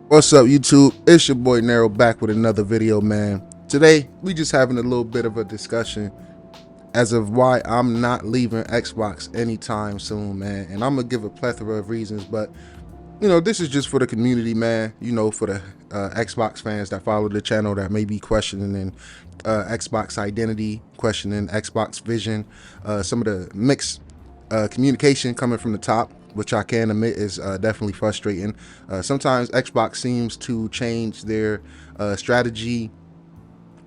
What's up, YouTube? It's your boy Nero back with another video, man. Today, we just having a little bit of a discussion as of why I'm not leaving Xbox anytime soon, man. And I'm gonna give a plethora of reasons, but this is just for the community, man. For the Xbox fans that follow the channel that may be questioning Xbox identity, questioning Xbox vision, some of the mixed communication coming from the top, which I can admit is definitely frustrating. Sometimes Xbox seems to change their strategy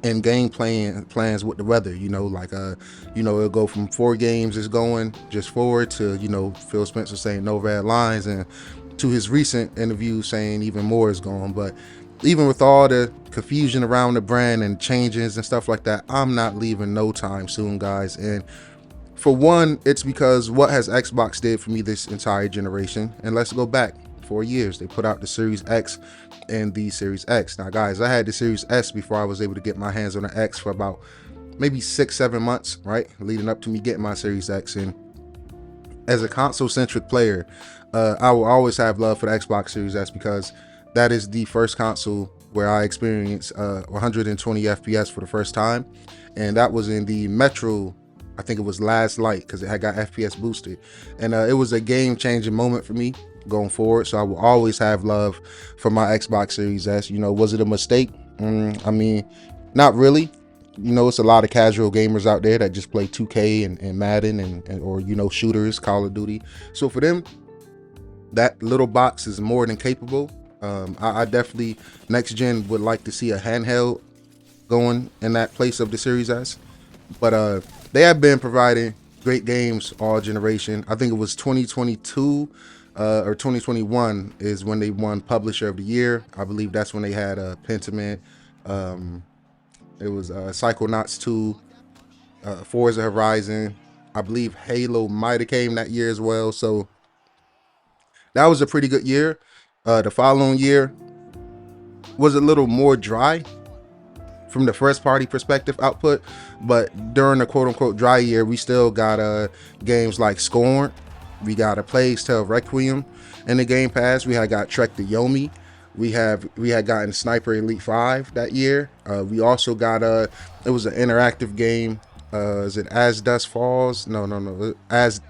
and game plans with the weather. It'll go from 4 games is going just forward to Phil Spencer saying no red lines, and to his recent interview saying even more is going. But even with all the confusion around the brand and changes and stuff like that, I'm not leaving no time soon, guys. And for one, it's because what has Xbox did for me this entire generation? And let's go back 4 years. They put out the Series X and the Series X. Now, guys, I had the Series S before I was able to get my hands on the X for about maybe 6-7 months, right? Leading up to me getting my Series X. And as a console-centric player, I will always have love for the Xbox Series S because that is the first console where I experienced 120 FPS for the first time. And that was in the Metro, I think it was Last Light, because it had got FPS boosted. And it was a game-changing moment for me going forward. So I will always have love for my Xbox Series S. Was it a mistake? I mean, not really. It's a lot of casual gamers out there that just play 2K and Madden or shooters, Call of Duty. So for them, that little box is more than capable. I definitely, next gen, would like to see a handheld going in that place of the Series S. But they have been providing great games all generation. I think it was 2022 or 2021 is when they won Publisher of the Year. I believe that's when they had Pentiment. It was Psychonauts 2, Forza Horizon. I believe Halo might have came that year as well. So that was a pretty good year. The following year was a little more dry from the first party perspective output, but during the quote unquote dry year, we still got games like Scorn. We got a Plague's Tale Requiem in the Game Pass. We had got Trek to Yomi. We had gotten Sniper Elite 5 that year. We also got it was an interactive game. Is it As Dusk Falls? No. As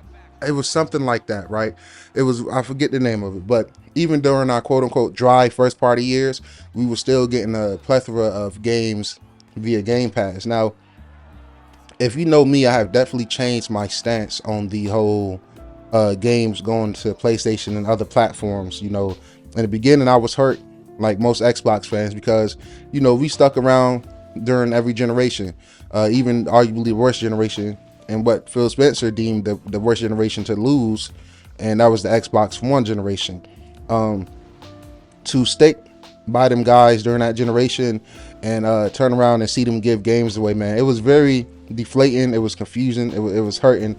It was something like that, right? I forget the name of it, but even during our quote unquote dry first party years, we were still getting a plethora of games via Game Pass. Now, if you know me, I have definitely changed my stance on the whole games going to PlayStation and other platforms. In the beginning, I was hurt like most Xbox fans because, we stuck around during every generation, even arguably the worst generation, and what Phil Spencer deemed the worst generation to lose, and that was the Xbox One generation. To stick by them guys during that generation and turn around and see them give games away, man, it was very deflating. It was confusing. It was hurting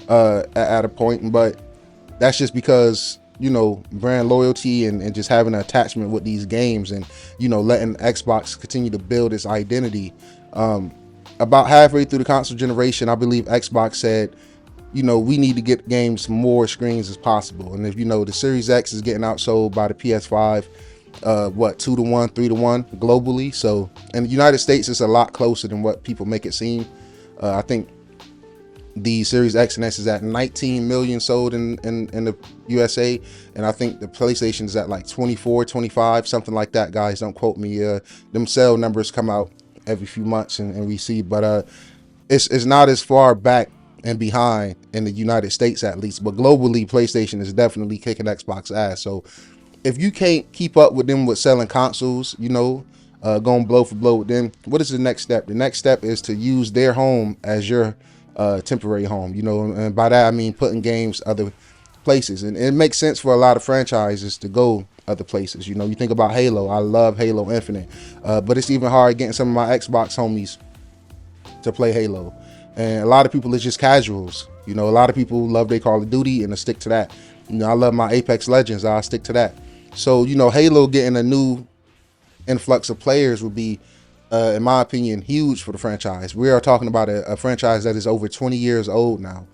at a point, but that's just because brand loyalty and just having an attachment with these games and letting Xbox continue to build its identity. About halfway through the console generation, I believe Xbox said, we need to get games more screens as possible. And if the Series X is getting outsold by the PS5, 2-to-1, 3-to-1 globally. So in the United States, it's a lot closer than what people make it seem. I think the Series X and S is at 19 million sold in the USA, and I think the PlayStation is at like 24, 25, something like that. Guys, don't quote me. Them sale numbers come out every few months and we see, but it's not as far back and behind in the United States at least, but globally PlayStation is definitely kicking Xbox ass. So if you can't keep up with them with selling consoles, going blow for blow with them, what is the next step? The next step is to use their home as your temporary home, and by that I mean putting games other places. And it makes sense for a lot of franchises to go other places. You think about Halo. I love Halo Infinite, but it's even hard getting some of my Xbox homies to play Halo, and a lot of people is just casuals. A lot of people love their Call of Duty and they stick to that. I love my Apex Legends, I'll stick to that. So Halo getting a new influx of players would be, in my opinion, huge for the franchise. We are talking about a franchise that is over 20 years old now.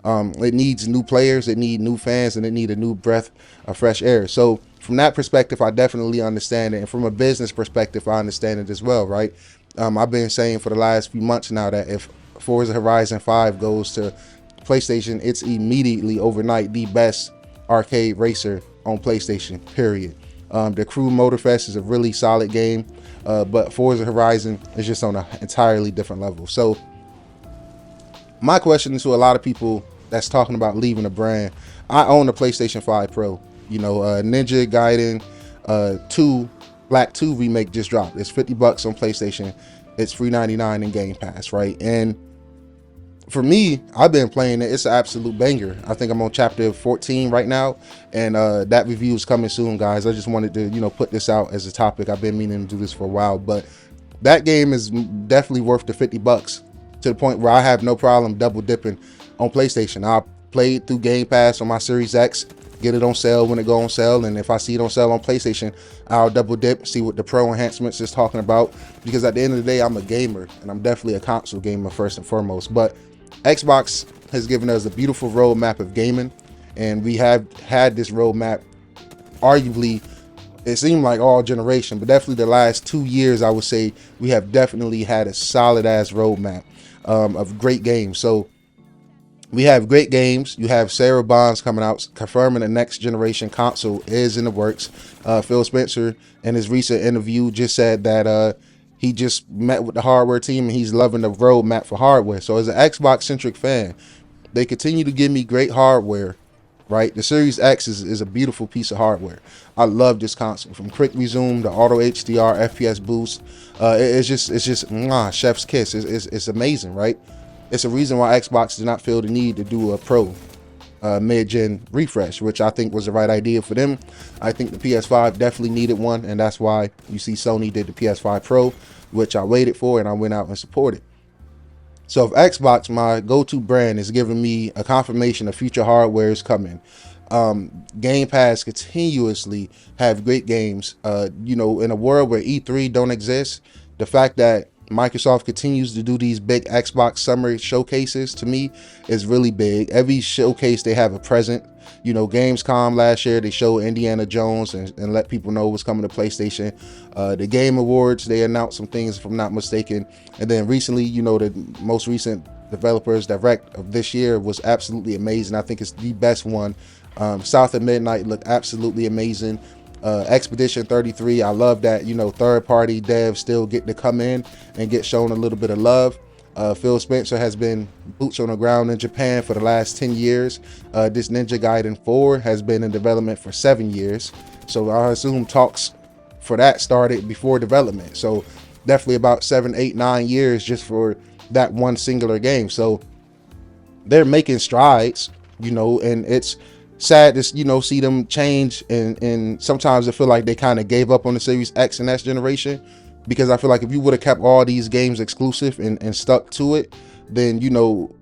It needs new players, it needs new fans, and it needs a new breath of fresh air. So from that perspective, I definitely understand it. And from a business perspective, I understand it as well, right? I've been saying for the last few months now that if Forza Horizon 5 goes to PlayStation, it's immediately overnight the best arcade racer on PlayStation, period. The Crew Motorfest is a really solid game, but Forza Horizon is just on an entirely different level. So my question to a lot of people that's talking about leaving the brand, I own a PlayStation 5 Pro. You know, Ninja Gaiden 2 Black 2 remake just dropped. It's $50 on PlayStation. It's $3.99 in Game Pass, right? And for me, I've been playing it. It's an absolute banger. I think I'm on chapter 14 right now, and that review is coming soon, guys. I just wanted to, you know, put this out as a topic. I've been meaning to do this for a while, but that game is definitely worth the $50 to the point where I have no problem double dipping on PlayStation. I played through Game Pass on my Series X, get it on sale when it go on sale, and if I see it on sale on PlayStation, I'll double dip, see what the pro enhancements is talking about, because at the end of the day, I'm a gamer, and I'm definitely a console gamer first and foremost. But Xbox has given us a beautiful roadmap of gaming, and we have had this roadmap arguably, it seemed like all generation, but definitely the last 2 years, I would say we have definitely had a solid ass roadmap of great games. So we have great games. You have Sarah Bonds coming out, confirming the next generation console is in the works. Phil Spencer, in his recent interview, just said that he just met with the hardware team and he's loving the roadmap for hardware. So as an Xbox-centric fan, they continue to give me great hardware, right? The Series X is a beautiful piece of hardware. I love this console, from quick resume to auto HDR, FPS boost. It's just chef's kiss. It's amazing, right? It's a reason why Xbox did not feel the need to do a pro mid-gen refresh, which I think was the right idea for them. I think the PS5 definitely needed one, and that's why you see Sony did the PS5 Pro, which I waited for and I went out and supported. So if Xbox, my go-to brand, is giving me a confirmation of future hardware is coming, Game Pass continuously have great games. You know, in a world where E3 don't exist, the fact that Microsoft continues to do these big Xbox summer showcases, to me, is really big. Every showcase they have a present. You know, Gamescom last year, they showed Indiana Jones and let people know what's coming to PlayStation. The Game Awards, they announced some things, if I'm not mistaken. And then recently, you know, the most recent Developers Direct of this year was absolutely amazing. I think it's the best one. South of Midnight looked absolutely amazing. Expedition 33, I love that, you know, third-party devs still get to come in and get shown a little bit of love. Phil Spencer has been boots on the ground in Japan for the last 10 years. This Ninja Gaiden 4 has been in development for 7 years. So I assume talks for that started before development. So definitely about 7, 8, 9 years just for that one singular game. So they're making strides, you know, and it's sad to, you know, see them change, and sometimes I feel like they kind of gave up on the Series X and S generation, because I feel like if you would have kept all these games exclusive and stuck to it, then, you know,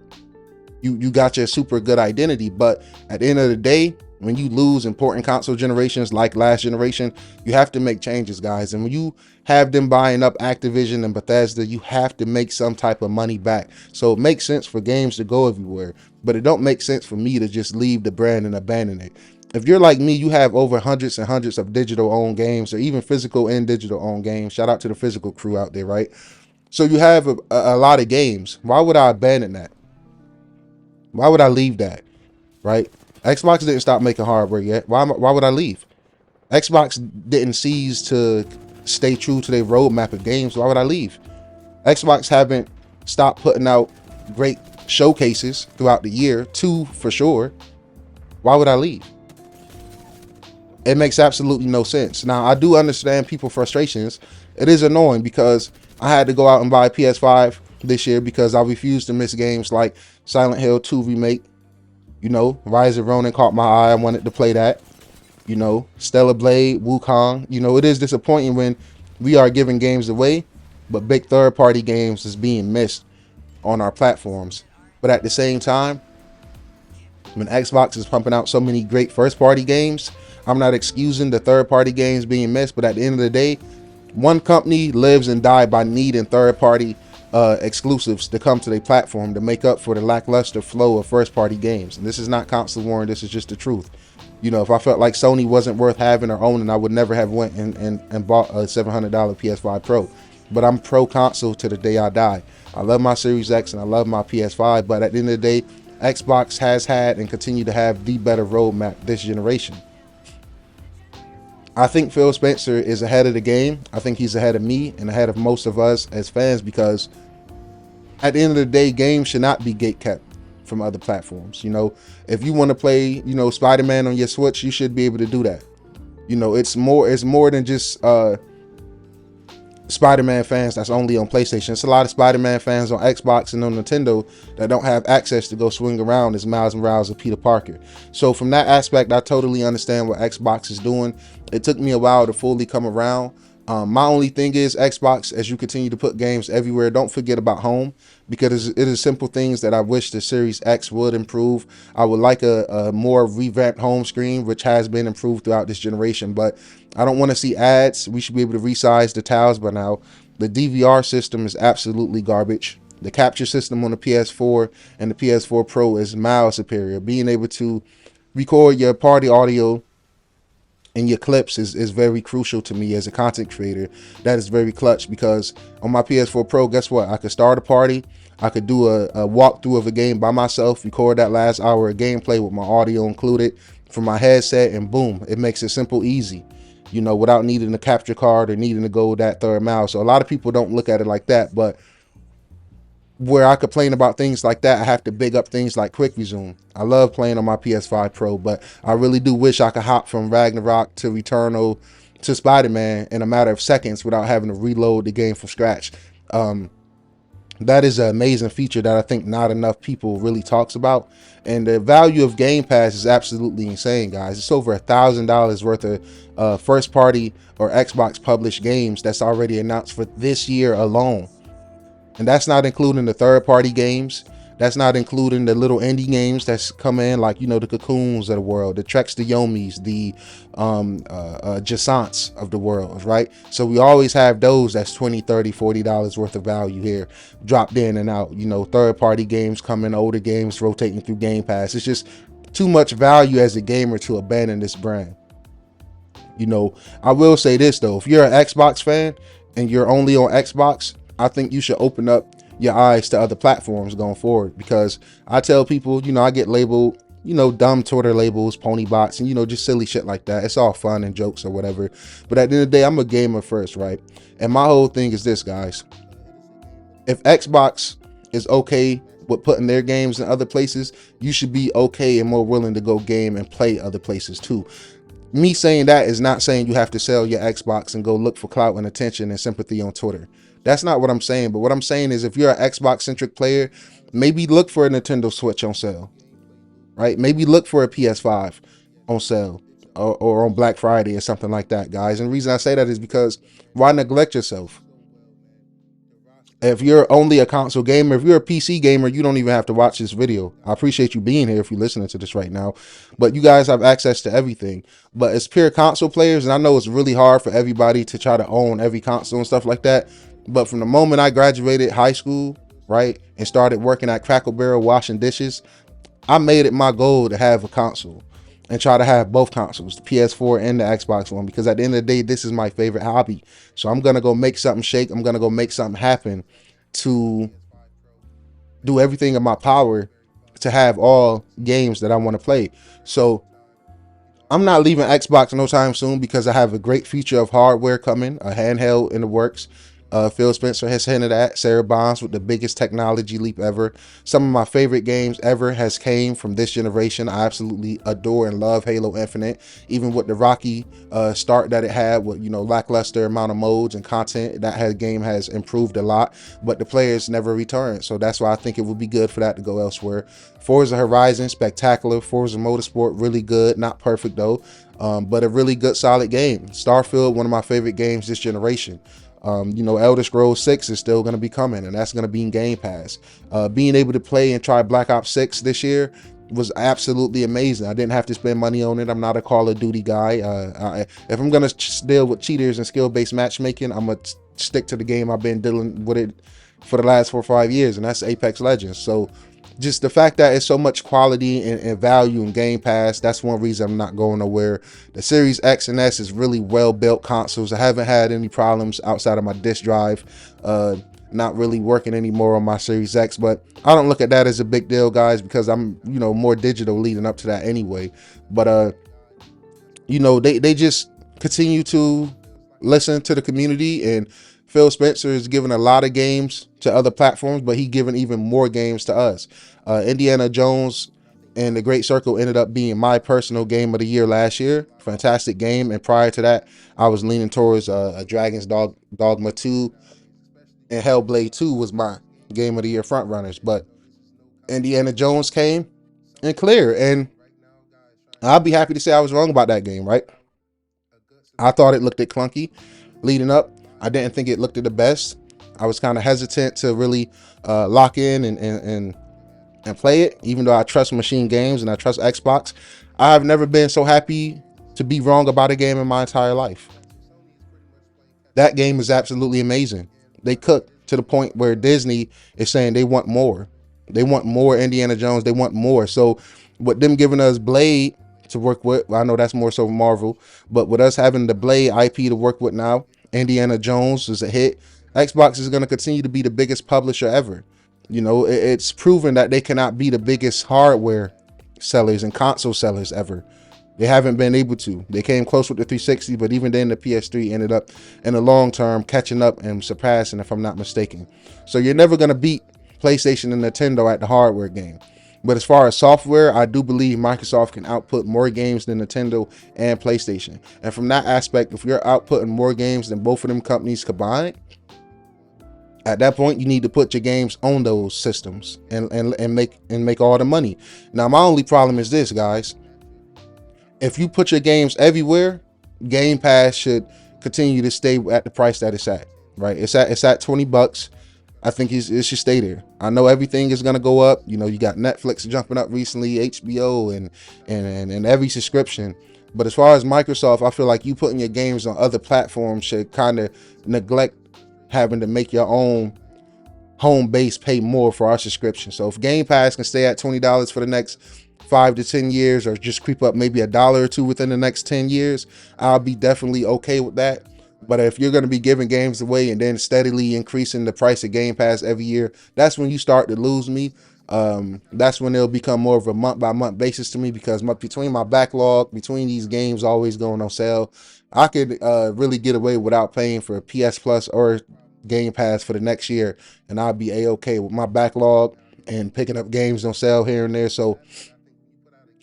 you got your super good identity. But at the end of the day, when you lose important console generations like last generation, you have to make changes, guys. And when you have them buying up Activision and Bethesda, you have to make some type of money back. So it makes sense for games to go everywhere, but it don't make sense for me to just leave the brand and abandon it. If you're like me, you have over hundreds and hundreds of digital owned games, or even physical and digital owned games. Shout out to the physical crew out there, right? So you have a lot of games. Why would I abandon that? Why would I leave that, right? Xbox didn't stop making hardware yet. Why would I leave? Xbox didn't cease to stay true to their roadmap of games. Why would I leave? Xbox haven't stopped putting out great showcases throughout the year, 2 for sure. Why would I leave? It makes absolutely no sense. Now, I do understand people's frustrations. It is annoying because I had to go out and buy a PS5 this year because I refused to miss games like Silent Hill 2 Remake. You know, Rise of Ronin caught my eye. I wanted to play that. You know, Stellar Blade, Wukong. You know, it is disappointing when we are giving games away, but big third-party games is being missed on our platforms. But at the same time, when Xbox is pumping out so many great first-party games, I'm not excusing the third-party games being missed, but at the end of the day, one company lives and dies by needing third-party exclusives to come to their platform to make up for the lackluster flow of first party games. And this is not console warring, this is just the truth. You know, if I felt like Sony wasn't worth having or owning, I would never have went and bought a $700 PS5 Pro. But I'm pro console to the day I die. I love my Series X and I love my PS5, but at the end of the day, Xbox has had and continue to have the better roadmap this generation. I think Phil Spencer is ahead of the game. I think he's ahead of me and ahead of most of us as fans, because at the end of the day, games should not be gate-kept from other platforms. You know, if you want to play, you know, Spider-Man on your Switch, you should be able to do that. You know, it's more than just Spider-Man fans that's only on PlayStation. It's a lot of Spider-Man fans on Xbox and on Nintendo that don't have access to go swing around as Miles Morales or Peter Parker. So from that aspect, I totally understand what Xbox is doing. It took me a while to fully come around. My only thing is, Xbox, as you continue to put games everywhere, don't forget about home, because it is simple things that I wish the Series X would improve. I would like a more revamped home screen, which has been improved throughout this generation, but I don't want to see ads. We should be able to resize the tiles by now. The DVR system is absolutely garbage. The capture system on the PS4 and the PS4 Pro is miles superior. Being able to record your party audio and your clips is very crucial to me as a content creator. That is very clutch, because on my PS4 Pro, guess what? I could start a party, I could do a walkthrough of a game by myself, record that last hour of gameplay with my audio included from my headset, and boom, it makes it simple, easy, you know, without needing a capture card or needing to go that third mile. So a lot of people don't look at it like that, but where I complain about things like that, I have to big up things like Quick Resume. I love playing on my PS5 Pro, but I really do wish I could hop from Ragnarok to Returnal to Spider-Man in a matter of seconds without having to reload the game from scratch. That is an amazing feature that I think not enough people really talks about. And the value of Game Pass is absolutely insane, guys. It's over $1,000 worth of first party or Xbox published games that's already announced for this year alone. And that's not including the third-party games. That's not including the little indie games that's come in, like, you know, the Cocoons of the world, the Treks, the Yomis, the Jacents of the world, right? So we always have those that's $20, $30, $40 worth of value here, dropped in and out. You know, third-party games coming, older games rotating through Game Pass. It's just too much value as a gamer to abandon this brand. You know, I will say this, though. If you're an Xbox fan and you're only on Xbox, I think you should open up your eyes to other platforms going forward, because I tell people, you know, I get labeled, you know, dumb Twitter labels, pony bots, and, you know, just silly shit like that. It's all fun and jokes or whatever. But at the end of the day, I'm a gamer first, right? And my whole thing is this, guys. If Xbox is okay with putting their games in other places, you should be okay and more willing to go game and play other places too. Me saying that is not saying you have to sell your Xbox and go look for clout and attention and sympathy on Twitter. That's not what I'm saying. But what I'm saying is, if you're an Xbox centric player, maybe look for a Nintendo Switch on sale, right? Maybe look for a PS5 on sale or on Black Friday or something like that, guys. And the reason I say that is because why neglect yourself? If you're only a console gamer, if you're a PC gamer, you don't even have to watch this video. I appreciate you being here if you're listening to this right now, but you guys have access to everything. But as pure console players, and I know it's really hard for everybody to try to own every console and stuff like that, but from the moment I graduated high school, right, and started working at Crackle Barrel washing dishes, I made it my goal to have a console and try to have both consoles, the PS4 and the Xbox One, because at the end of the day, this is my favorite hobby. So I'm going to go make something shake. I'm going to go make something happen to do everything in my power to have all games that I want to play. So I'm not leaving Xbox no time soon, because I have a great future of hardware coming, a handheld in the works. Phil Spencer has hinted at Sarah Bonds with the biggest technology leap ever. Some of my favorite games ever has came from this generation. I absolutely adore and love Halo Infinite, even with the rocky start that it had with, you know, lackluster amount of modes and content. That game has improved a lot, but the players never returned. So that's why I think it would be good for that to go elsewhere. Forza Horizon, spectacular. Forza Motorsport, really good. Not perfect though, but a really good solid game. Starfield, one of my favorite games this generation. You know, Elder Scrolls 6 is still going to be coming, and that's going to be in Game Pass. Being able to play and try Black Ops 6 this year was absolutely amazing. I didn't have to spend money on it. I'm not a Call of Duty guy. If I'm going to deal with cheaters and skill-based matchmaking, I'm going to stick to the game I've been dealing with it for the last 4 or 5 years, and that's Apex Legends. So just the fact that it's so much quality and value in Game Pass, that's one reason I'm not going nowhere. The Series X and S is really well built consoles. I haven't had any problems outside of my disk drive not really working anymore on my Series X, but I don't look at that as a big deal, guys, because I'm, you know, more digital leading up to that anyway. But you know, they just continue to listen to the community, and Phil Spencer is giving a lot of games to other platforms, but he giving even more games to us. Indiana Jones and the Great Circle ended up being my personal game of the year last year. Fantastic game. And prior to that, I was leaning towards a Dragon's Dogma 2, and Hellblade 2 was my game of the year front runners. But Indiana Jones came and clear, and I'll be happy to say I was wrong about that game, right? I thought it looked clunky leading up. I didn't think it looked the best. I was kind of hesitant to really lock in and play it, even though I trust Machine Games and I trust Xbox. I've never been so happy to be wrong about a game in my entire life. That game is absolutely amazing. They cooked to the point where Disney is saying they want more. They want more Indiana Jones. They want more. So with them giving us Blade to work with, I know that's more so Marvel, but with us having the Blade IP to work with now, Indiana Jones is a hit. Xbox is going to continue to be the biggest publisher ever. You know, it's proven that they cannot be the biggest hardware sellers and console sellers ever. They haven't been able to. They came close with the 360, but even then the PS3 ended up in the long term catching up and surpassing, if I'm not mistaken. So you're never going to beat PlayStation and Nintendo at the hardware game. But as far as software, I do believe Microsoft can output more games than Nintendo and PlayStation. And from that aspect, if you're outputting more games than both of them companies combined, at that point, you need to put your games on those systems and make all the money. Now, my only problem is this, guys. If you put your games everywhere, Game Pass should continue to stay at the price that it's at, right? It's at $20. I think it should stay there. I know everything is gonna go up. You know, you got Netflix jumping up recently, HBO, and every subscription. But as far as Microsoft, I feel like you putting your games on other platforms should kind of neglect having to make your own home base pay more for our subscription. So if Game Pass can stay at $20 for the next 5 to 10 years, or just creep up maybe $1 or $2 within the next 10 years, I'll be definitely okay with that. But if you're going to be giving games away and then steadily increasing the price of Game Pass every year, that's when you start to lose me. That's when it'll become more of a month by month basis to me, because between my backlog, between these games always going on sale, I could really get away without paying for PS Plus or Game Pass for the next year, and I'll be a-okay with my backlog and picking up games on sale here and there. So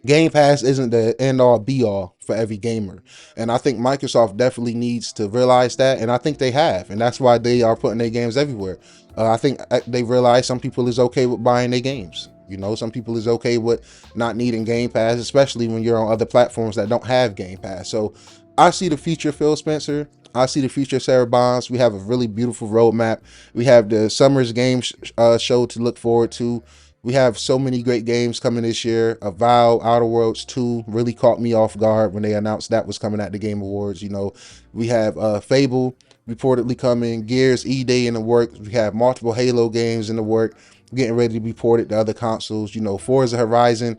Game Pass isn't the end-all be-all for every gamer, and I think Microsoft definitely needs to realize that, and I think they have, and that's why they are putting their games everywhere. I think they realize some people is okay with buying their games. You know, some people is okay with not needing Game Pass, especially when you're on other platforms that don't have Game Pass. So I see the future, Phil Spencer. I see the future, Sarah Bonds. We have a really beautiful roadmap. We have the Summer's Game show to look forward to. We have so many great games coming this year. Avowed, Outer Worlds 2 really caught me off guard when they announced that was coming at the Game Awards. You know, we have Fable reportedly coming, Gears E-Day in the works. We have multiple Halo games in the work, getting ready to be ported to other consoles. You know, Forza Horizon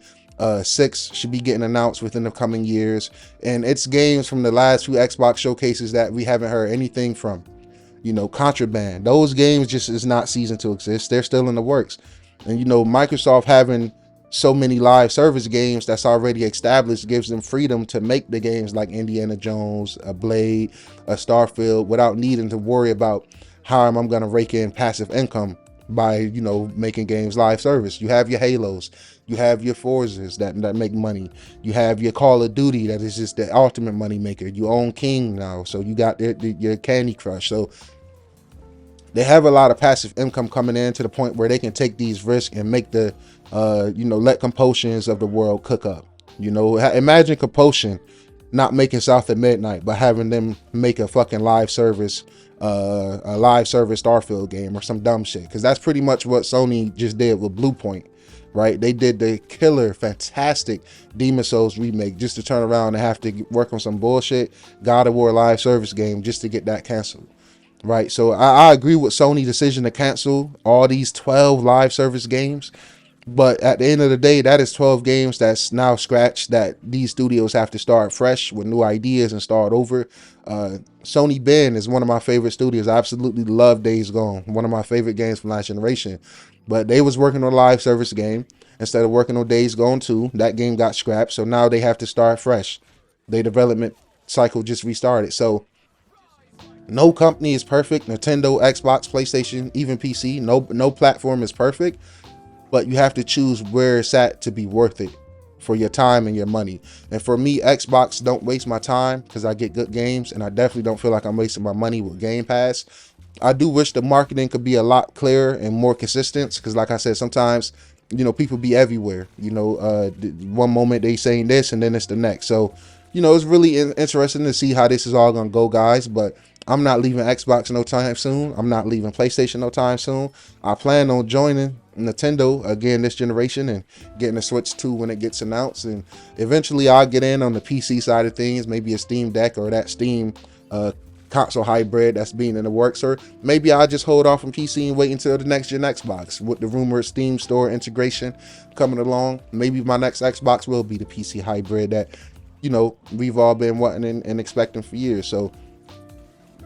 6 should be getting announced within the coming years. And it's games from the last few Xbox showcases that we haven't heard anything from. You know, Contraband. Those games just is not seasoned to exist. They're still in the works. And, you know, Microsoft having so many live service games that's already established gives them freedom to make the games like Indiana Jones, a Blade, a Starfield, without needing to worry about how am I going to rake in passive income by, you know, making games live service. You have your Halos, you have your Forzas that make money, you have your Call of Duty that is just the ultimate money maker. You own King now, so you got your Candy Crush. So they have a lot of passive income coming in to the point where they can take these risks and make the, you know, let Compulsions of the world cook up. You know, imagine Compulsion not making South at Midnight, but having them make a fucking live service, a live service Starfield game or some dumb shit. Because that's pretty much what Sony just did with Bluepoint, right? They did the killer, fantastic Demon Souls remake just to turn around and have to work on some bullshit God of War live service game just to get that canceled. right? So I agree with Sony's decision to cancel all these 12 live service games. But at the end of the day, that is 12 games that's now scratched, that these studios have to start fresh with new ideas and start over. Sony Ben is one of my favorite studios. I absolutely love Days Gone, one of my favorite games from last generation. But they was working on a live service game instead of working on Days Gone 2. That game got scrapped, so now they have to start fresh. Their development cycle just restarted. So no company is perfect. Nintendo, Xbox, PlayStation, even PC. No platform is perfect, but you have to choose where it's at to be worth it for your time and your money. And for me, Xbox don't waste my time because I get good games, and I definitely don't feel like I'm wasting my money with Game Pass. I do wish the marketing could be a lot clearer and more consistent because, like I said, sometimes people be everywhere. One moment they saying this and then it's the next. So it's really interesting to see how this is all gonna go, guys. But I'm not leaving Xbox no time soon. I'm not leaving PlayStation no time soon. I plan on joining Nintendo again this generation and getting a Switch 2 when it gets announced, and eventually I'll get in on the PC side of things, maybe a Steam Deck or that Steam console hybrid that's being in the works, or maybe I'll just hold off on PC and wait until the next gen Xbox with the rumored Steam store integration coming along. Maybe my next Xbox will be the PC hybrid that we've all been wanting and expecting for years. So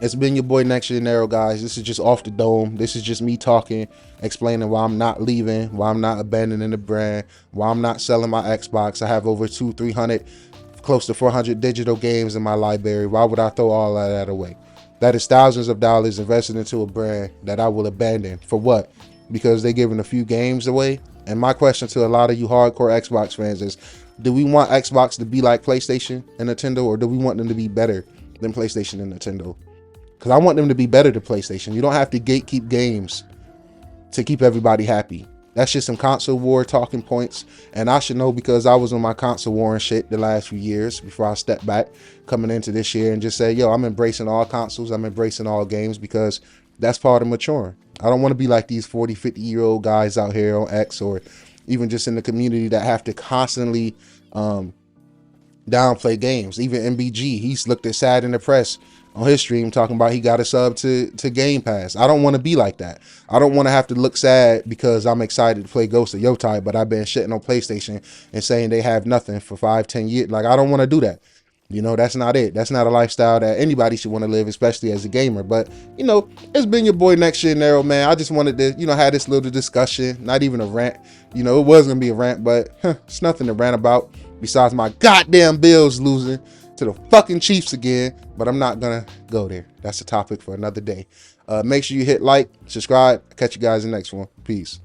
it's been your boy NextGenNero, guys. This is just off the dome. This is just me talking, explaining why I'm not leaving, why I'm not abandoning the brand, why I'm not selling my Xbox. I have over 300, close to 400 digital games in my library. Why would I throw all of that away? That is thousands of dollars invested into a brand that I will abandon. For what? Because they're giving a few games away. And my question to a lot of you hardcore Xbox fans is, do we want Xbox to be like PlayStation and Nintendo, or do we want them to be better than PlayStation and Nintendo? Because I want them to be better than PlayStation. You don't have to gatekeep games to keep everybody happy. That's just some console war talking points. And I should know because I was on my console war and shit the last few years before I stepped back coming into this year and just say, yo, I'm embracing all consoles. I'm embracing all games because that's part of maturing. I don't want to be like these 40, 50-year-old guys out here on X or even just in the community that have to constantly downplay games. Even MBG, he's looked at sad in the press on his stream talking about he got a sub to Game Pass. I don't want to be like that. I don't want to have to look sad because I'm excited to play Ghost of Yotai, but I've been shitting on PlayStation and saying they have nothing for 5-10 years. Like, I don't want to do that. That's not it. That's not a lifestyle that anybody should want to live, especially as a gamer. But, it's been your boy NextGenNero, man. I just wanted to, have this little discussion, not even a rant. It was going to be a rant, but it's nothing to rant about besides my goddamn Bills losing to the fucking Chiefs again. But I'm not going to go there. That's a topic for another day. Make sure you hit like, subscribe. Catch you guys in the next one. Peace.